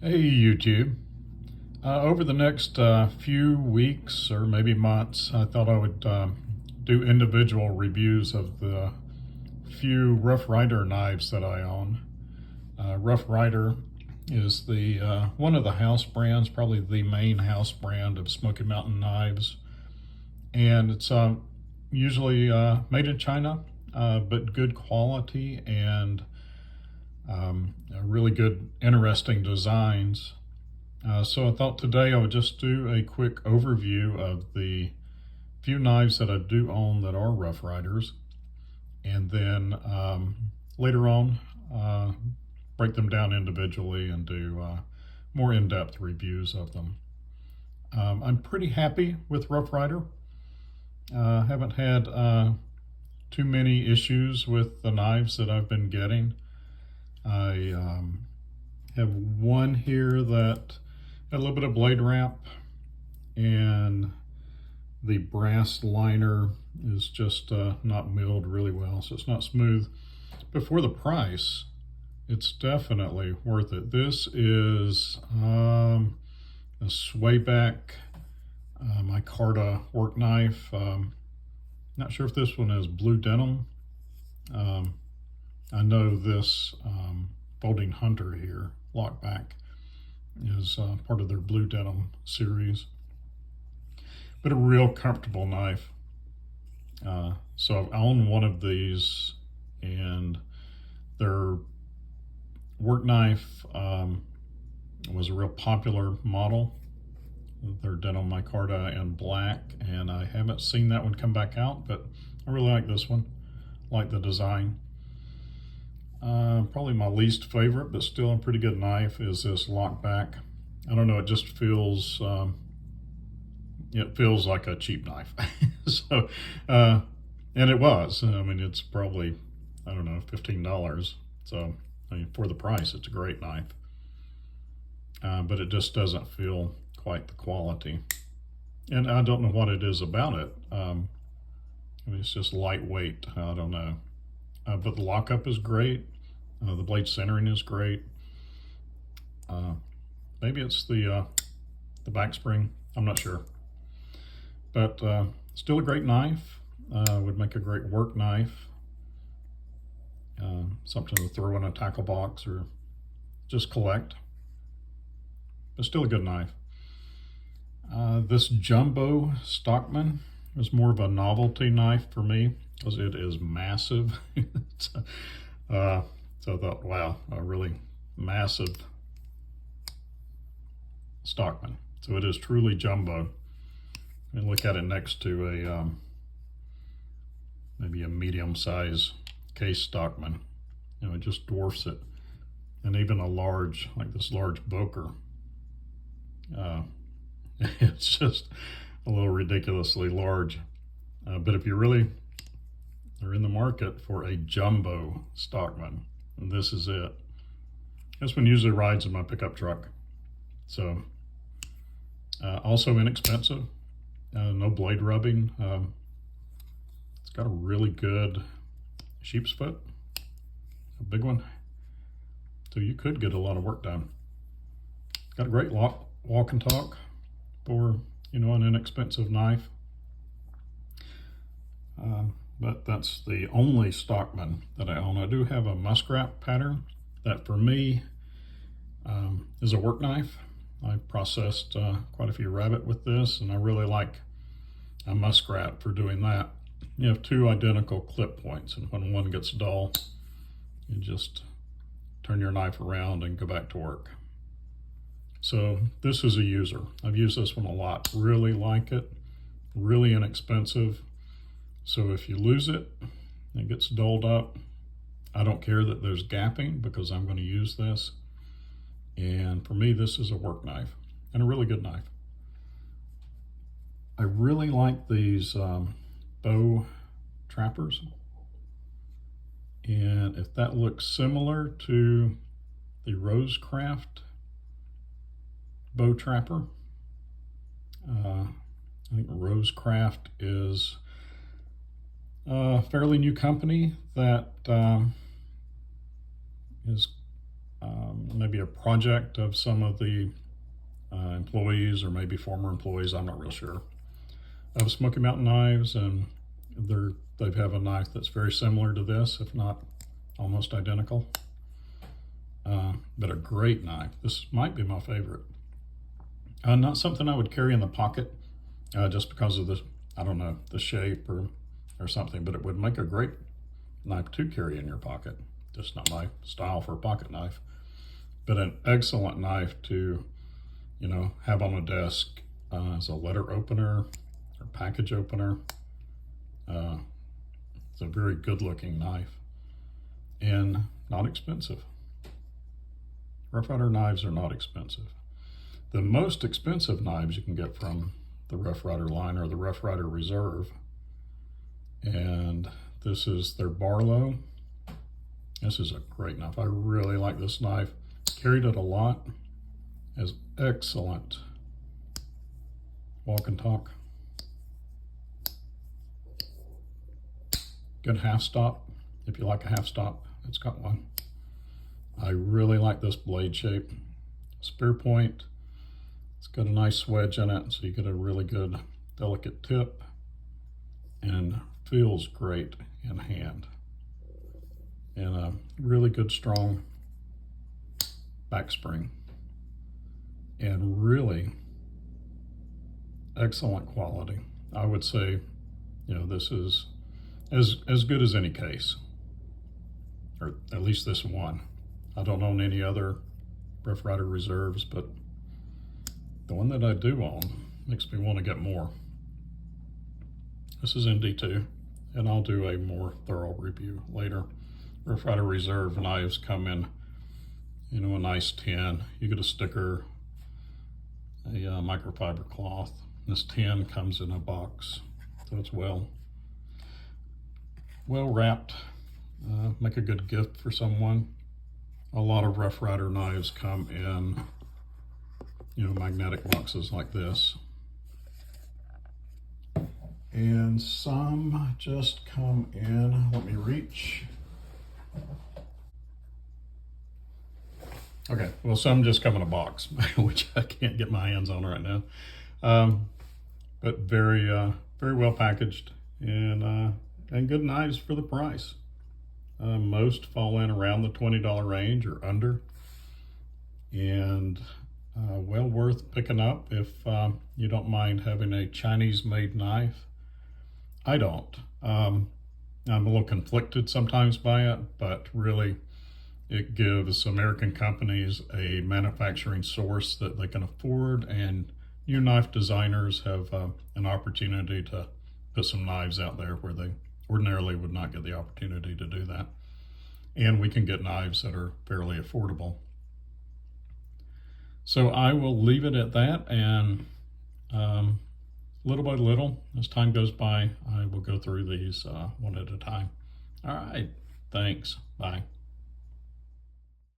Hey YouTube. Over the next few weeks or maybe months, I thought I would do individual reviews of the few Rough Ryder knives that I own. Rough Ryder is the one of the house brands, probably the main house brand of Smoky Mountain knives, and it's usually made in China, but good quality and really good, interesting designs. So I thought today I would just do a quick overview of the few knives that I do own that are Rough Riders, and then later on break them down individually and do more in-depth reviews of them. I'm pretty happy with Rough Rider. Haven't had too many issues with the knives that I've been getting. I have one here that had a little bit of blade wrap, and the brass liner is just not milled really well, so it's not smooth. But for the price, it's definitely worth it. This is a swayback micarta work knife. Not sure if this one is blue denim. I know this folding hunter here, lockback, is part of their blue denim series, but a real comfortable knife. So I own one of these, and their work knife was a real popular model. Their denim micarta in black, and I haven't seen that one come back out, but I really like this one. Like the design. Probably my least favorite, but still a pretty good knife, is this lockback. I don't know, it just feels like a cheap knife. So, and it was. I mean, it's probably, I don't know, $15. So, I mean, for the price, it's a great knife. But it just doesn't feel quite the quality. And I don't know what it is about it. I mean, it's just lightweight. I don't know. But the lockup is great. The blade centering is great. Maybe it's the back spring. I'm not sure. But still a great knife. Would make a great work knife. Something to throw in a tackle box or just collect. But still a good knife. This jumbo Stockman is more of a novelty knife for me because it is massive. So I thought, wow, a really massive Stockman. So it is truly jumbo. And look at it next to a maybe a medium-size case Stockman. You know, it just dwarfs it. And even a large, like this large Boker, it's just a little ridiculously large. But if you really are in the market for a jumbo Stockman, and this is it. This one usually rides in my pickup truck. So also inexpensive, no blade rubbing. It's got a really good sheep's foot, a big one. So you could get a lot of work done. Got a great walk and talk for, you know, an inexpensive knife. But that's the only Stockman that I own. I do have a muskrat pattern that for me is a work knife. I've processed quite a few rabbit with this, and I really like a muskrat for doing that. You have two identical clip points, and when one gets dull, you just turn your knife around and go back to work. So this is a user. I've used this one a lot. Really like it. Really inexpensive. So if you lose it, it gets dulled up, I don't care that there's gapping because I'm going to use this. And for me, this is a work knife and a really good knife. I really like these bow trappers. And if that looks similar to the Rosecraft bow trapper, I think Rosecraft is a fairly new company that is maybe a project of some of the employees or maybe former employees, I'm not real sure, of Smoky Mountain Knives, and they have a knife that's very similar to this, if not almost identical. But a great knife. This might be my favorite. Not something I would carry in the pocket just because of the, I don't know, the shape or something, but it would make a great knife to carry in your pocket. Just not my style for a pocket knife, but an excellent knife to, you know, have on a desk as a letter opener or package opener. It's a very good looking knife and not expensive. Rough Ryder knives are not expensive. The most expensive knives you can get from the Rough Ryder line are the Rough Ryder Reserve. And this is their Barlow. This is a great knife. I really like this knife. Carried it a lot. Has excellent walk and talk. Good half stop. If you like a half stop, it's got one. I really like this blade shape. Spear point. It's got a nice wedge in it, so you get a really good delicate tip and feels great in hand. And a really good strong back spring. And really excellent quality. I would say, you know, this is as good as any case, or at least this one. I don't own any other Rough Ryder Reserves, but the one that I do own makes me want to get more. This is ND2, and I'll do a more thorough review later. Rough Ryder Reserve knives come in, you know, a nice tin. You get a sticker, a microfiber cloth. This tin comes in a box, so it's well wrapped. Make a good gift for someone. A lot of Rough Ryder knives come in, you know, magnetic boxes like this. And some just come in, let me reach. Okay, well, some just come in a box, which I can't get my hands on right now. But very well packaged and good knives for the price. Most fall in around the $20 range or under, and well worth picking up if you don't mind having a Chinese-made knife. I don't. I'm a little conflicted sometimes by it, but really it gives American companies a manufacturing source that they can afford, and new knife designers have an opportunity to put some knives out there where they ordinarily would not get the opportunity to do that. And we can get knives that are fairly affordable. So I will leave it at that, and little by little, as time goes by, I will go through these one at a time. All right, thanks, bye.